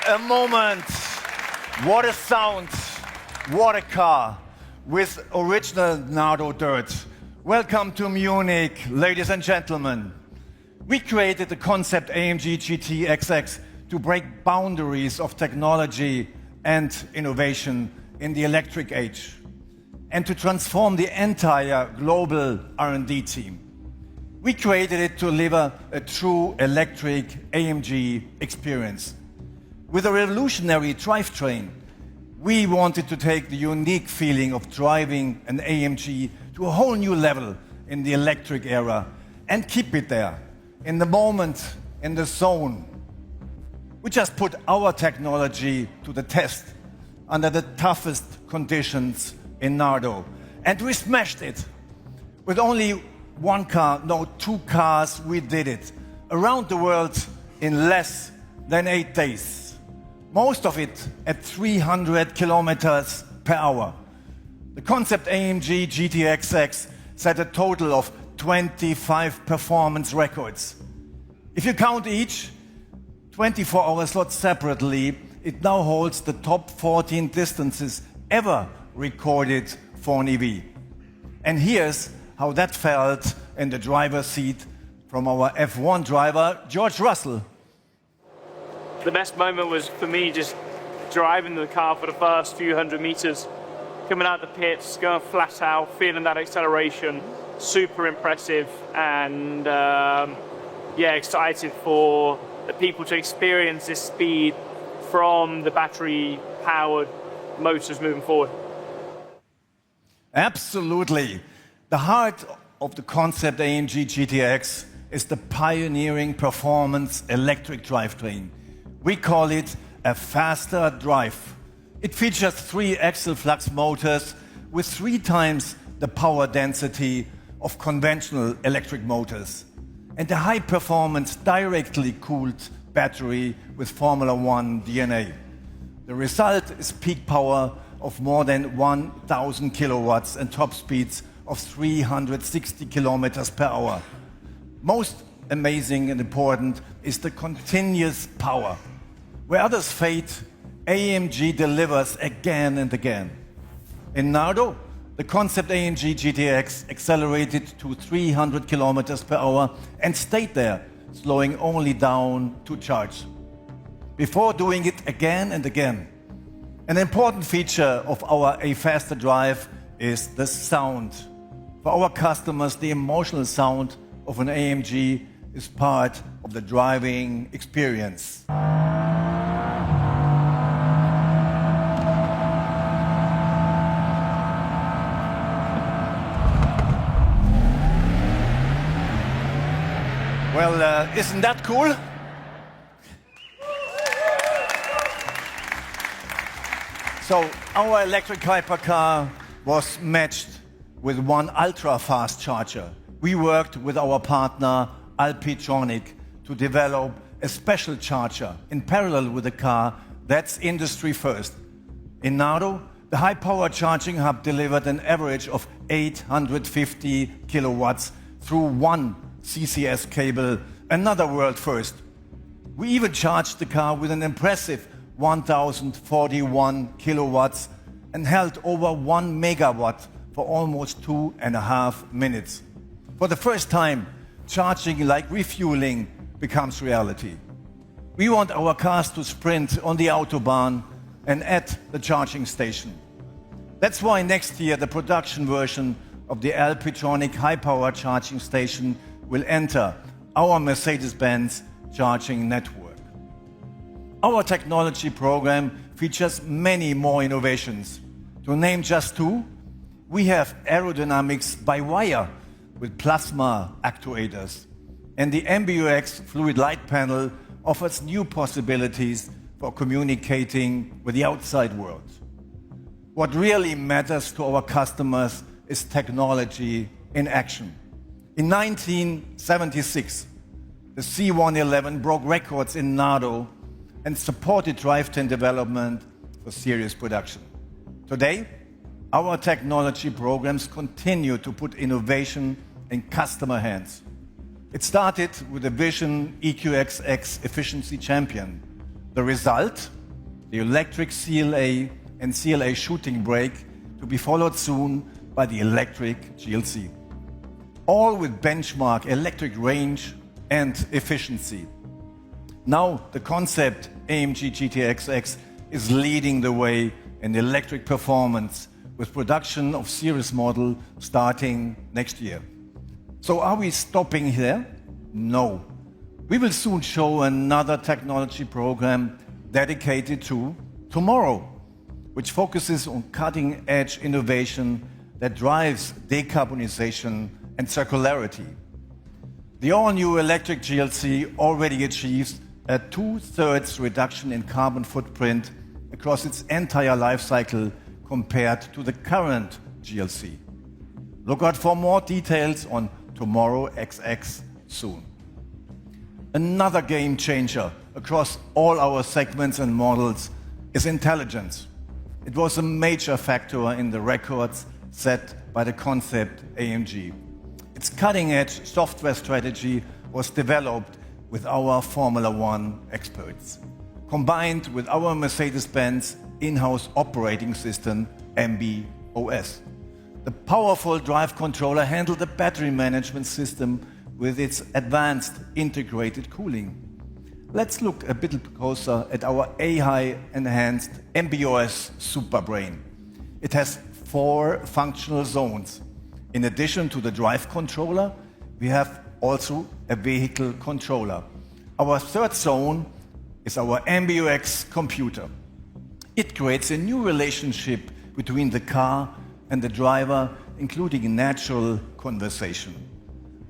a moment. What a sound. What a car with original Nardo dirt. Welcome to Munich, ladies and gentlemen. We created the concept AMG GT XX to break boundaries of technology and innovation in the electric age, and to transform the entire global R&D team. We created it to deliver a true electric AMG experience. With a revolutionary drivetrain, we wanted to take the unique feeling of driving an AMG to a whole new level in the electric era and keep it there, in the moment, in the zone. We just put our technology to the test under the toughest conditions in Nardo, and we smashed it. With only one car, no, two cars, we did it. Around the world in less than 8 days. Most of it at 300 kilometers per hour. The concept AMG GTXX set a total of 25 performance records. If you count each 24-hour slot separately, it now holds the top 14 distances ever recorded for an EV. And here's how that felt in the driver's seat from our F1 driver, George Russell. The best moment was for me just driving the car for the first few hundred meters, coming out the pits, going flat out, feeling that acceleration, super impressive, and excited for the people to experience this speed from the battery-powered motors moving forward. Absolutely. The heart of the concept AMG GTX is the pioneering performance electric drivetrain. We call it a faster drive. It features 3 axial flux motors with 3 times the power density of conventional electric motors, and a high-performance directly cooled battery with Formula One DNA. The result is peak power of more than 1,000 kilowatts and top speeds of 360 kilometers per hour. Most amazing and important is the continuous power. Where others fade, AMG delivers again and again. In Nardo, the concept AMG GTX accelerated to 300 kilometers per hour and stayed there, slowing only down to charge, before doing it again and again. An important feature of our A Faster Drive is the sound. For our customers, the emotional sound of an AMG is part of the driving experience. Well, isn't that cool? So, our electric hypercar was matched with one ultra-fast charger. We worked with our partner Alpitronic to develop a special charger in parallel with the car that's industry first. In Nardo, the high-power charging hub delivered an average of 850 kilowatts through one CCS cable, another world first. We even charged the car with an impressive 1,041 kilowatts and held over 1 megawatt for almost 2.5 minutes. For the first time, charging like refueling becomes reality. We want our cars to sprint on the Autobahn and at the charging station. That's why next year the production version of the Alpitronic high-power charging station will enter our Mercedes-Benz charging network. Our technology program features many more innovations. To name just 2, we have aerodynamics by wire with plasma actuators, and the MBUX fluid light panel offers new possibilities for communicating with the outside world. What really matters to our customers is technology in action. In 1976, the C111 broke records in Nardo and supported drivetrain development for serious production. Today, our technology programs continue to put innovation in customer hands. It started with the Vision EQXX Efficiency Champion. The result? the electric CLA and CLA shooting brake, to be followed soon by the electric GLC. All with benchmark electric range and efficiency. Now the concept AMG GT is leading the way in electric performance, with production of series model starting next year. So are we stopping here? No. We will soon show another technology program dedicated to tomorrow, which focuses on cutting-edge innovation that drives decarbonization and circularity. The all-new electric GLC already achieves a 2/3 reduction in carbon footprint across its entire life cycle compared to the current GLC. Look out for more details on Tomorrow XX soon. Another game changer across all our segments and models is intelligence. It was a major factor in the records set by the concept AMG. Its cutting-edge software strategy was developed with our Formula One experts, combined with our Mercedes-Benz in-house operating system, MB.OS. The powerful drive controller handled the battery management system with its advanced integrated cooling. Let's look a bit closer at our AI enhanced MB.OS Superbrain. It has 4 functional zones. In addition to the drive controller, we have also a vehicle controller. Our third zone is our MB.UX computer. It creates a new relationship between the car and the driver, including natural conversation.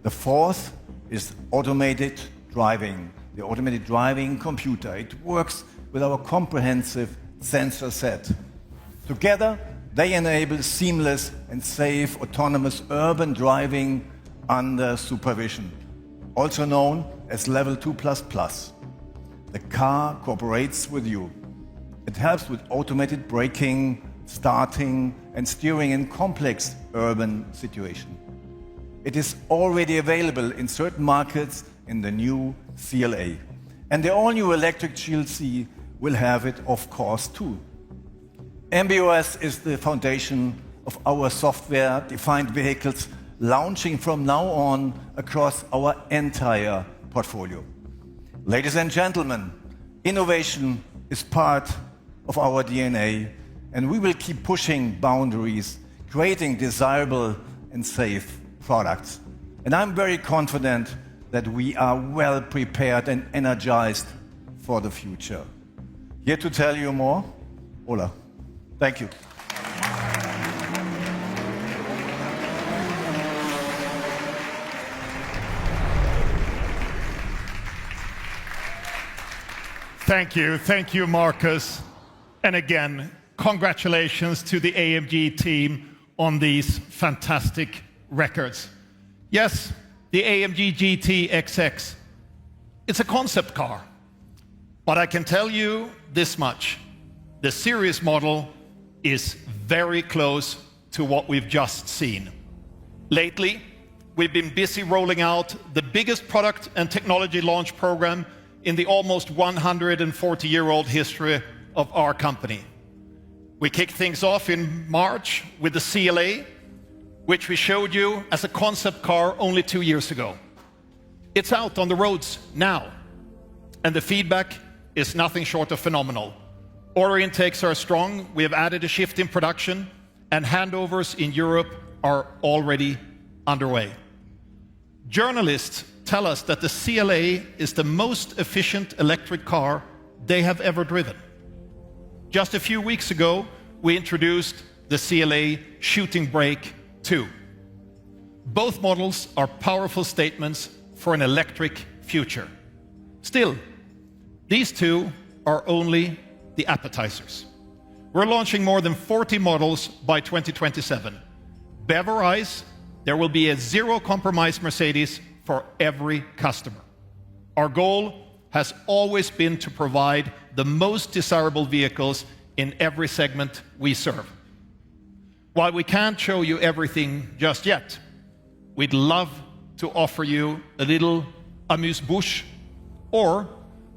The fourth is automated driving, the automated driving computer. It works with our comprehensive sensor set. Together, they enable seamless and safe autonomous urban driving under supervision, also known as Level 2++. The car cooperates with you. It helps with automated braking, starting, and steering in complex urban situations. It is already available in certain markets in the new CLA. And the all-new electric GLC will have it, of course, too. MB.OS is the foundation of our software-defined vehicles, launching from now on across our entire portfolio. Ladies and gentlemen, innovation is part of our DNA, and we will keep pushing boundaries, creating desirable and safe products. And I'm very confident that we are well prepared and energized for the future. Here to tell you more, Ola. Thank you. Thank you, Marcus. And again, congratulations to the AMG team on these fantastic records. Yes, the AMG GT XX, it's a concept car, but I can tell you this much. The series model is very close to what we've just seen. Lately, we've been busy rolling out the biggest product and technology launch program in the almost 140-year-old history of our company. We kicked things off in March with the CLA, which we showed you as a concept car only 2 years ago. It's out on the roads now, and the feedback is nothing short of phenomenal. Order intakes are strong, we have added a shift in production, and handovers in Europe are already underway. Journalists tell us that the CLA is the most efficient electric car they have ever driven. Just a few weeks ago, we introduced the CLA Shooting Brake 2. Both models are powerful statements for an electric future. Still, these two are only the appetizers. We're launching more than 40 models by 2027. BEV or ICE, there will be a zero-compromise Mercedes for every customer. Our goal has always been to provide the most desirable vehicles in every segment we serve. While we can't show you everything just yet, we'd love to offer you a little amuse-bouche, or,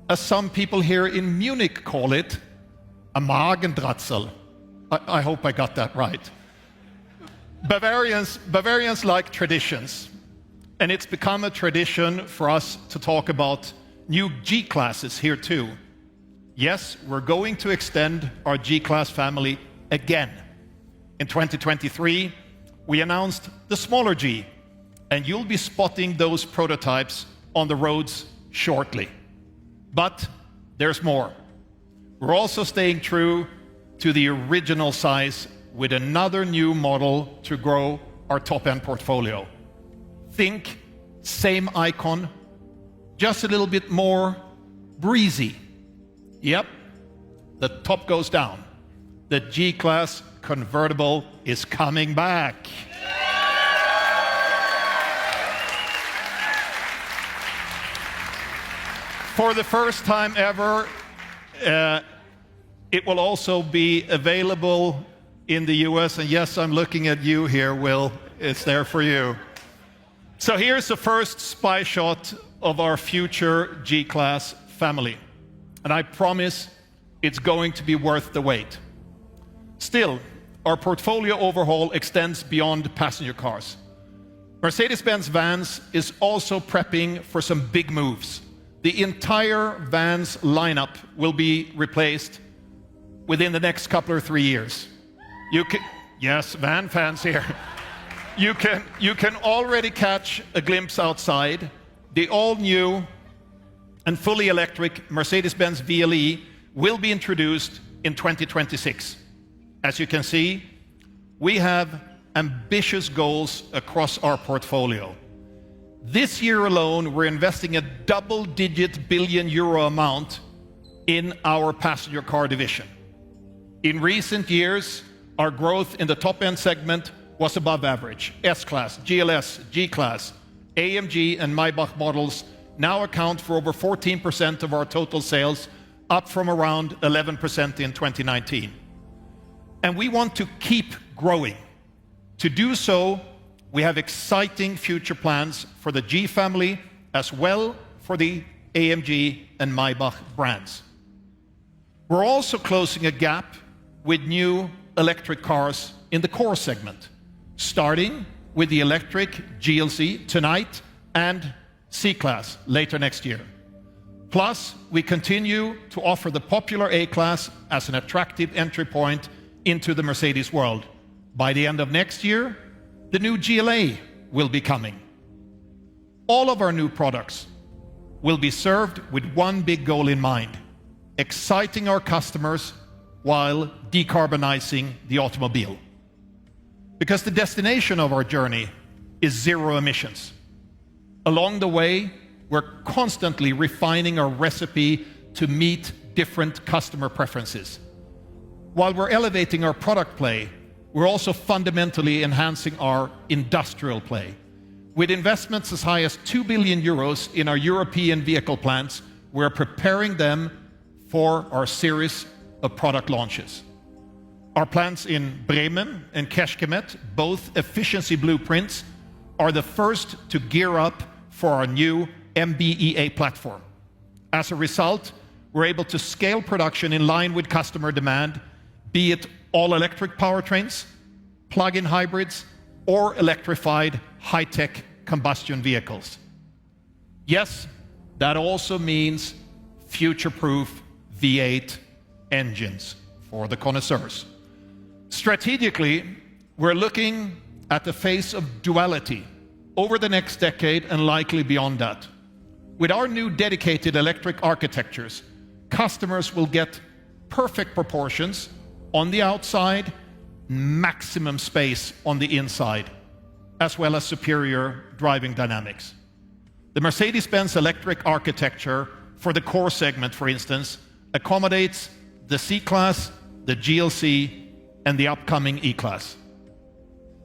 as some people here in Munich call it, a Magendratzel. I hope I got that right. Bavarians like traditions, and it's become a tradition for us to talk about new G-classes here too. Yes, we're going to extend our G-Class family again. In 2023, we announced the smaller G, and you'll be spotting those prototypes on the roads shortly. But there's more. We're also staying true to the original size with another new model to grow our top-end portfolio. Think same icon, just a little bit more breezy. Yep, the top goes down. The G-Class convertible is coming back. For the first time ever, it will also be available in the US. And yes, I'm looking at you here, Will. It's there for you. So here's the first spy shot of our future G-Class family. And I promise it's going to be worth the wait. Still, our portfolio overhaul extends beyond passenger cars. Mercedes-Benz Vans is also prepping for some big moves. The entire Vans lineup will be replaced within the next couple or 3 years. Yes, van fans here. You can already catch a glimpse outside. The all-new and fully electric Mercedes-Benz VLE will be introduced in 2026. As you can see, we have ambitious goals across our portfolio. This year alone, we're investing a double-digit billion euro amount in our passenger car division. In recent years, our growth in the top-end segment was above average. S-Class, GLS, G-Class, AMG and Maybach models now account for over 14% of our total sales, up from around 11% in 2019. And we want to keep growing. To do so, we have exciting future plans for the G family as well for the AMG and Maybach brands. We're also closing a gap with new electric cars in the core segment, starting with the electric GLC tonight and C-Class later next year. Plus, we continue to offer the popular A-Class as an attractive entry point into the Mercedes world. By the end of next year, the new GLA will be coming. All of our new products will be served with one big goal in mind: exciting our customers while decarbonizing the automobile. Because the destination of our journey is zero emissions. Along the way, we're constantly refining our recipe to meet different customer preferences. While we're elevating our product play, we're also fundamentally enhancing our industrial play. With investments as high as 2 billion euros in our European vehicle plants, we're preparing them for our series of product launches. Our plants in Bremen and Kecskemét, both efficiency blueprints, are the first to gear up for our new MB.EA platform. As a result, we're able to scale production in line with customer demand, be it all-electric powertrains, plug-in hybrids, or electrified high-tech combustion vehicles. Yes, that also means future-proof V8 engines for the connoisseurs. Strategically, we're looking at the phase of duality over the next decade and likely beyond that. With our new dedicated electric architectures, customers will get perfect proportions on the outside, maximum space on the inside, as well as superior driving dynamics. The Mercedes-Benz electric architecture for the core segment, for instance, accommodates the C-Class, the GLC, and the upcoming E-Class.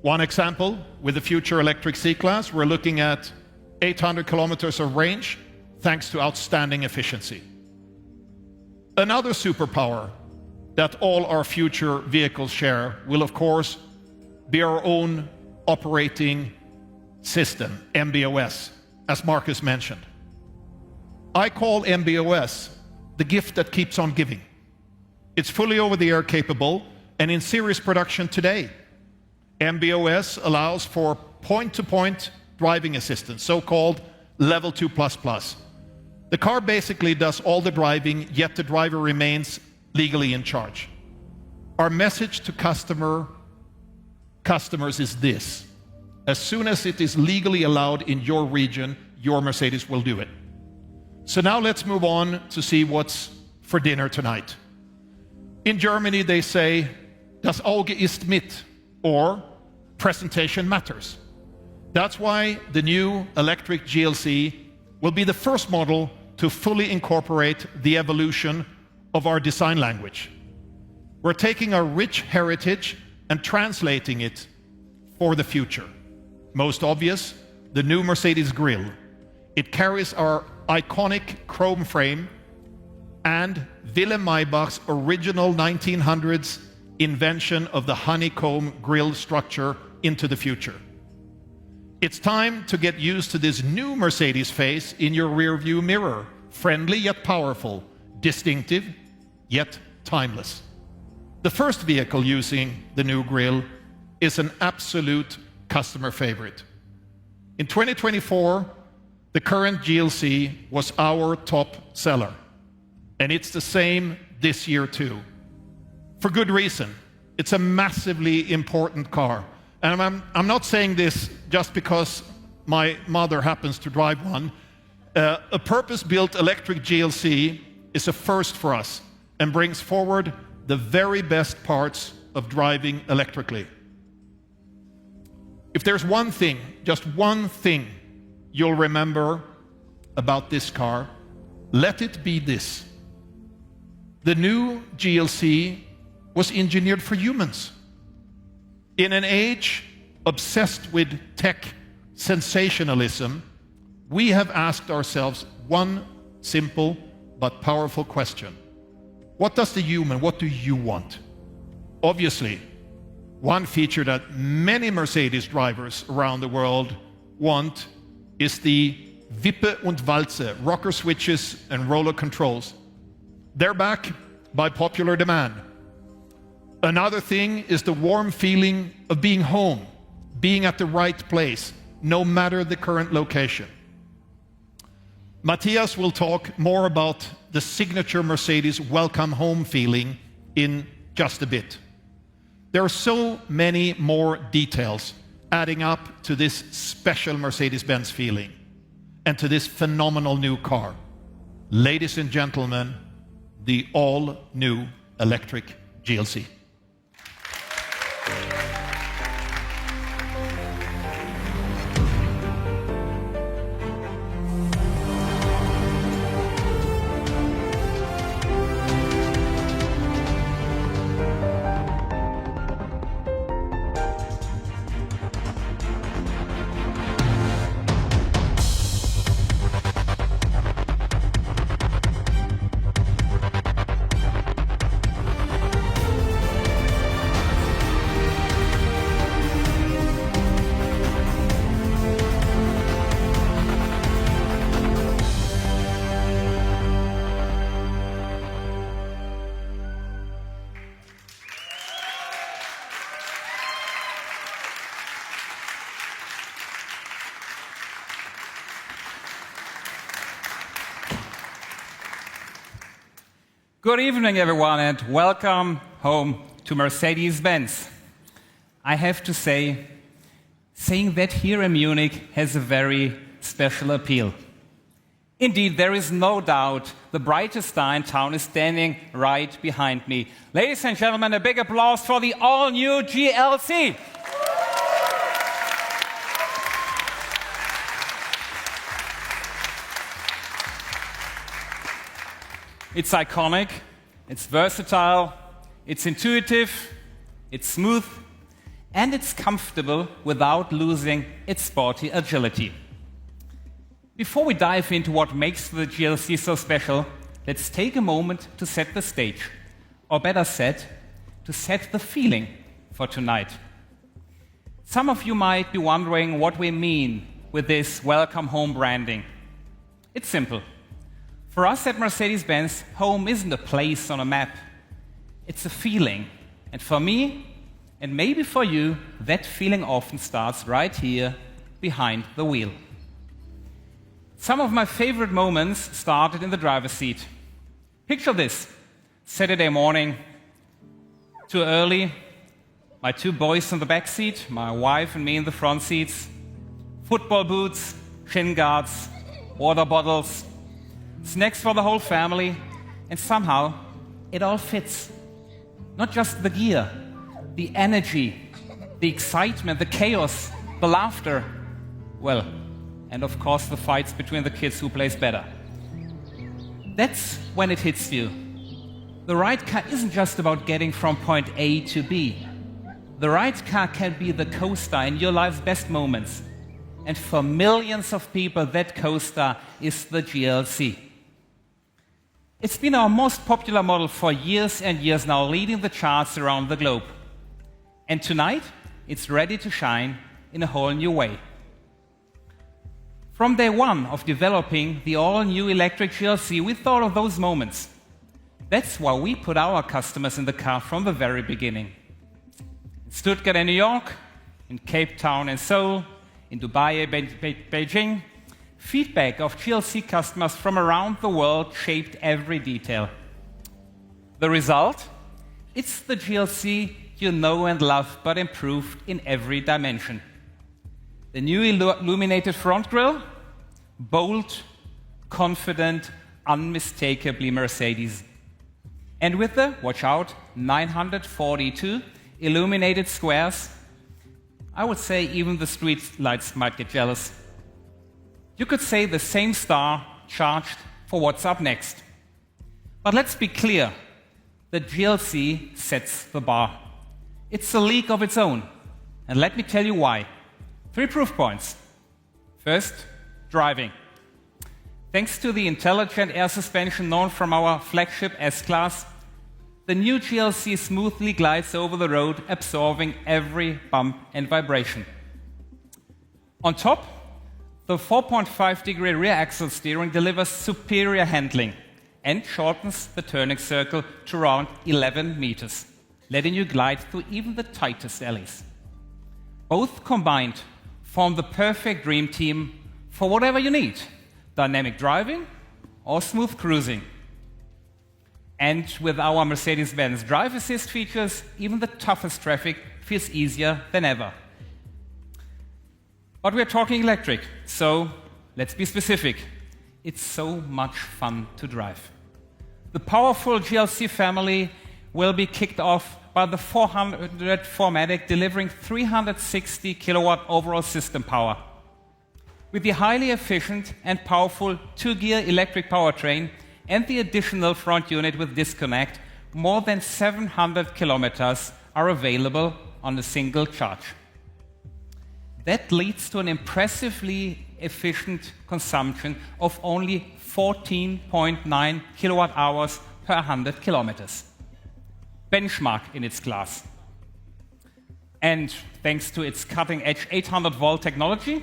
One example, with the future electric C-Class, we're looking at 800 kilometers of range, thanks to outstanding efficiency. Another superpower that all our future vehicles share will, of course, be our own operating system, MB.OS, as Marcus mentioned. I call MB.OS the gift that keeps on giving. It's fully over-the-air capable and in series production today. MB.OS allows for point-to-point driving assistance, so-called Level 2++. The car basically does all the driving, yet the driver remains legally in charge. Our message to customers is this: as soon as it is legally allowed in your region, your Mercedes will do it. So now let's move on to see what's for dinner tonight. In Germany, they say, das Auge ist mit, or presentation matters. That's why the new electric GLC will be the first model to fully incorporate the evolution of our design language. We're taking our rich heritage and translating it for the future. Most obvious, the new Mercedes grille. It carries our iconic chrome frame and Wilhelm Maybach's original 1900s invention of the honeycomb grille structure into the future. It's time to get used to this new Mercedes face in your rearview mirror. Friendly yet powerful, distinctive yet timeless. The first vehicle using the new grille is an absolute customer favorite. In 2024, the current GLC was our top seller, and it's the same this year too. For good reason. It's a massively important car. And I'm not saying this just because my mother happens to drive one. A purpose-built electric GLC is a first for us and brings forward the very best parts of driving electrically. If there's one thing, just one thing, you'll remember about this car, let it be this: the new GLC was engineered for humans. In an age obsessed with tech sensationalism, we have asked ourselves one simple but powerful question: what does the human, what do you want? Obviously, one feature that many Mercedes drivers around the world want is the Wippe und Walze, rocker switches and roller controls. They're back by popular demand. Another thing is the warm feeling of being home, being at the right place, no matter the current location. Matthias will talk more about the signature Mercedes welcome home feeling in just a bit. There are so many more details adding up to this special Mercedes-Benz feeling and to this phenomenal new car. Ladies and gentlemen, the all-new electric GLC. Good evening, everyone, and welcome home to Mercedes-Benz. I have to say, saying that here in Munich has a very special appeal. Indeed, there is no doubt the brightest star in town is standing right behind me. Ladies and gentlemen, a big applause for the all-new GLC. It's iconic, it's versatile, it's intuitive, it's smooth, and it's comfortable without losing its sporty agility. Before we dive into what makes the GLC so special, let's take a moment to set the stage, or better said, to set the feeling for tonight. Some of you might be wondering what we mean with this welcome home branding. It's simple. For us at Mercedes-Benz, home isn't a place on a map. It's a feeling. And for me, and maybe for you, that feeling often starts right here behind the wheel. Some of my favorite moments started in the driver's seat. Picture this. Saturday morning, too early, my two boys in the back seat, my wife and me in the front seats, football boots, shin guards, water bottles, snacks for the whole family, and somehow it all fits. Not just the gear, the energy, the excitement, the chaos, the laughter, well, and of course the fights between the kids who plays better. That's when it hits you. The right car isn't just about getting from point A to B. The right car can be the co-star in your life's best moments. And for millions of people, that co-star is the GLC. It's been our most popular model for years and years now, leading the charts around the globe. And tonight, it's ready to shine in a whole new way. From day one of developing the all-new electric GLC, we thought of those moments. That's why we put our customers in the car from the very beginning. In Stuttgart and New York, in Cape Town and Seoul, in Dubai and Beijing, feedback of GLC customers from around the world shaped every detail. The result? It's the GLC you know and love, but improved in every dimension. The new illuminated front grille, bold, confident, unmistakably Mercedes. And with the, watch out, 942 illuminated squares, I would say even the street lights might get jealous. You could say the same star charged for what's up next. But let's be clear, the GLC sets the bar. It's a league of its own. And let me tell you why. 3 proof points. First, driving. Thanks to the intelligent air suspension known from our flagship S-Class, the new GLC smoothly glides over the road, absorbing every bump and vibration. On top, the 4.5-degree rear axle steering delivers superior handling and shortens the turning circle to around 11 meters, letting you glide through even the tightest alleys. Both combined form the perfect dream team for whatever you need, dynamic driving or smooth cruising. And with our Mercedes-Benz drive assist features, even the toughest traffic feels easier than ever. But we're talking electric, so let's be specific. It's so much fun to drive. The powerful GLC family will be kicked off by the 400 4MATIC, delivering 360 kilowatt overall system power. With the highly efficient and powerful 2-gear electric powertrain and the additional front unit with disconnect, more than 700 kilometers are available on a single charge. That leads to an impressively efficient consumption of only 14.9 kilowatt hours per 100 kilometers. Benchmark in its class. And thanks to its cutting-edge 800-volt technology,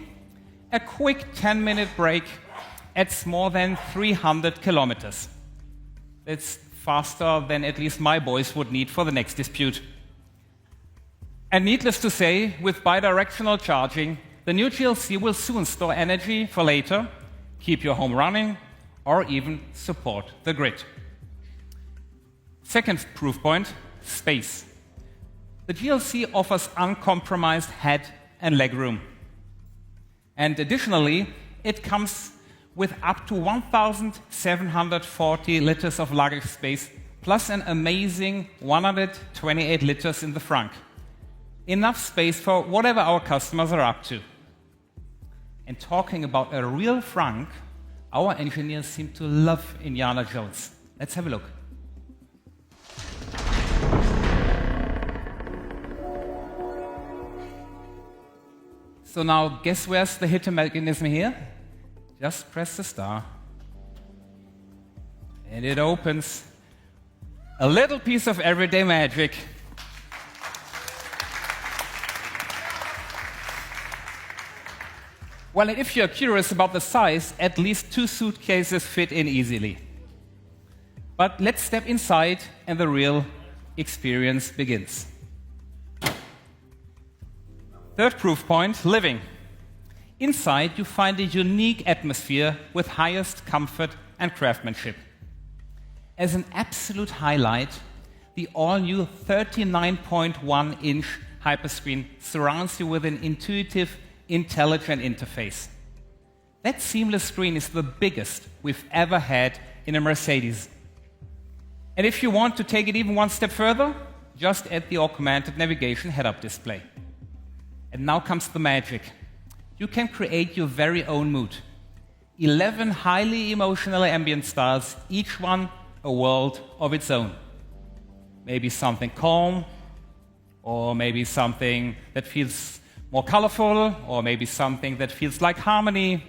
a quick 10-minute break adds more than 300 kilometers. That's faster than at least my boys would need for the next dispute. And needless to say, with bidirectional charging, the new GLC will soon store energy for later, keep your home running, or even support the grid. Second proof point, space. The GLC offers uncompromised head and leg room. And additionally, it comes with up to 1,740 liters of luggage space, plus an amazing 128 liters in the front. Enough space for whatever our customers are up to. And talking about a real frunk, our engineers seem to love Indiana Jones. Let's have a look. So now, guess where's the hidden mechanism here? Just press the star. And it opens. A little piece of everyday magic. Well, and if you're curious about the size, at least 2 suitcases fit in easily. But let's step inside and the real experience begins. Third proof point, living. Inside, you find a unique atmosphere with highest comfort and craftsmanship. As an absolute highlight, the all-new 39.1-inch hyperscreen surrounds you with an intuitive, intelligent interface. That seamless screen is the biggest we've ever had in a Mercedes. And if you want to take it even one step further, just add the augmented navigation head-up display. And now comes the magic. You can create your very own mood. 11 highly emotional ambient styles, each one a world of its own. Maybe something calm, or maybe something that feels more colorful, or maybe something that feels like harmony.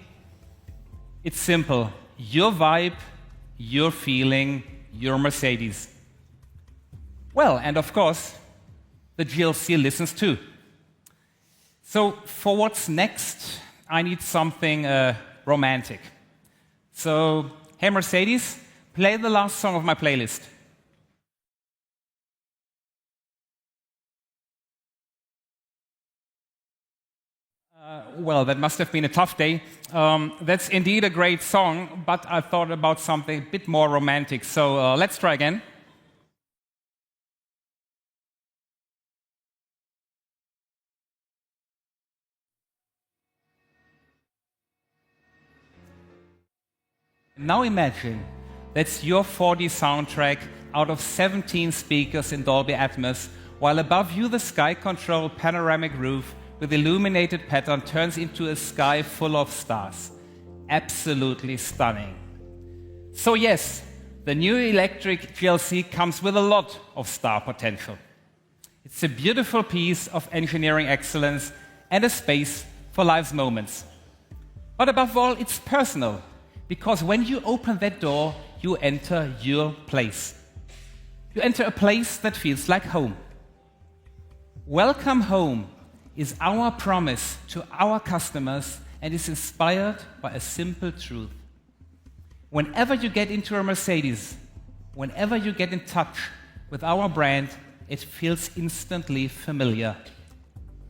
It's simple. Your vibe, your feeling, your Mercedes. Well, and of course, the GLC listens too. So for what's next, I need something romantic. So, hey Mercedes, play the last song of my playlist. Well, that must have been a tough day. That's indeed a great song, but I thought about something a bit more romantic. So let's try again. Now imagine that's your 4D soundtrack out of 17 speakers in Dolby Atmos, while above you the sky-controlled panoramic roof with illuminated pattern turns into a sky full of stars. Absolutely stunning. So yes, the new electric GLC comes with a lot of star potential. It's a beautiful piece of engineering excellence and a space for life's moments. But above all, it's personal, because when you open that door, you enter your place. You enter a place that feels like home. Welcome home is our promise to our customers and is inspired by a simple truth. Whenever you get into a Mercedes, whenever you get in touch with our brand, it feels instantly familiar.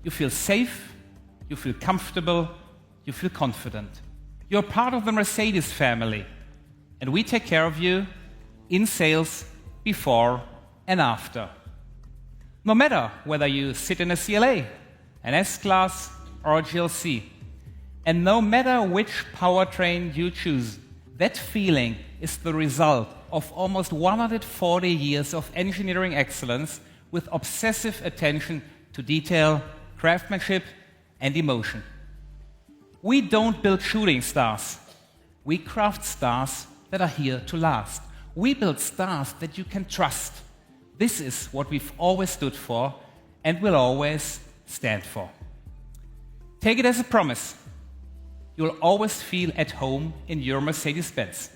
You feel safe, you feel comfortable, you feel confident. You're part of the Mercedes family, and we take care of you in sales, before and after. No matter whether you sit in a CLA, an S-Class or a GLC, and no matter which powertrain you choose, that feeling is the result of almost 140 years of engineering excellence with obsessive attention to detail, craftsmanship, and emotion. We don't build shooting stars. We craft stars that are here to last. We build stars that you can trust. This is what we've always stood for and will always stand for. Take it as a promise. You'll always feel at home in your Mercedes-Benz.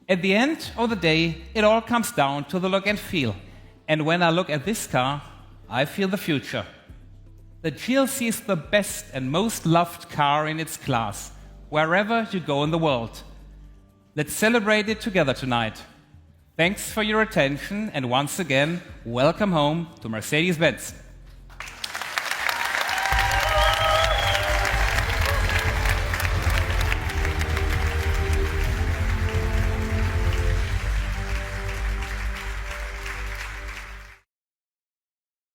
At the end of the day, it all comes down to the look and feel. And when I look at this car, I feel the future. The GLC is the best and most loved car in its class, wherever you go in the world. Let's celebrate it together tonight. Thanks for your attention, and once again, welcome home to Mercedes-Benz.